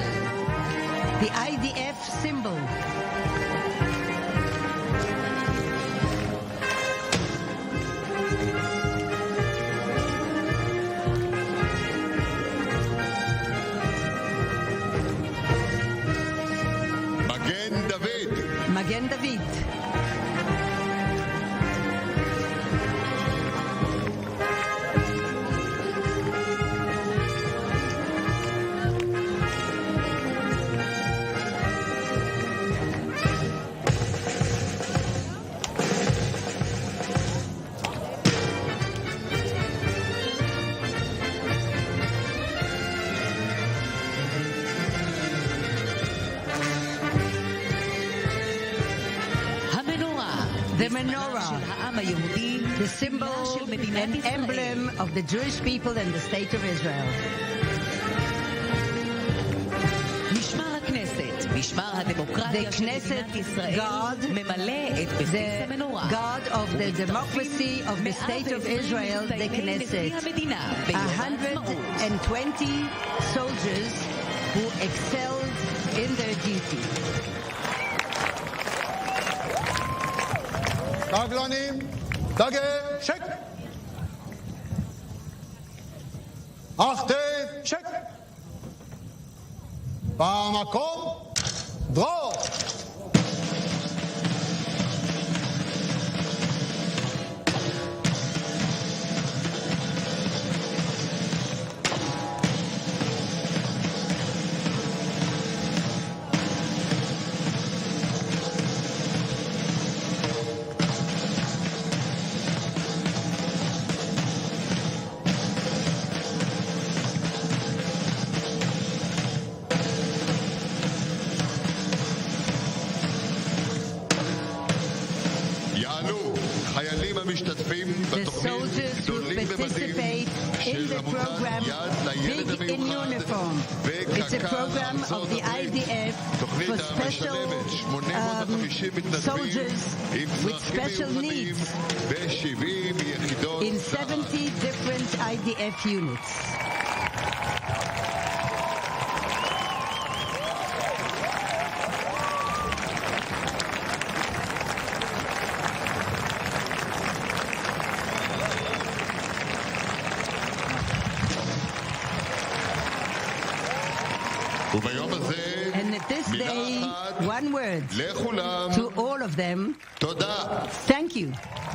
The IDF symbol. מגן דוד. Magen David. המנורה. The menorah. של העם היהודי. The symbol של מדינת and ישראל. emblem of the Jewish people and the State of Israel. משמר הכנסת, משמר הדמוקרטיה The של Knesset מדינת ישראל, guard, ממלא את בסיס The המנורה. God of the democracy of the State of Israel, the Knesset. 120 soldiers who excelled in their duty. סבלנים, דגל, שקט. אכתב, שקט. במקום, דרור. יעלו חיילים המשתתפים The בתוכנית soldiers who גדולים במדים participate in של the עמותת program יד לילד Big in המיוחד Uniform. It's a וקק"ל program of ארצות the הברית. IDF תוכנית for special המשלבת 850 מתנדבים soldiers עם with צרכים special מיוחדים needs ב-70 יחידות in צה"ל. 70 different IDF units. וביום הזה And at this מילה day, אחת one word לכולם, to all of them, תודה. thank you.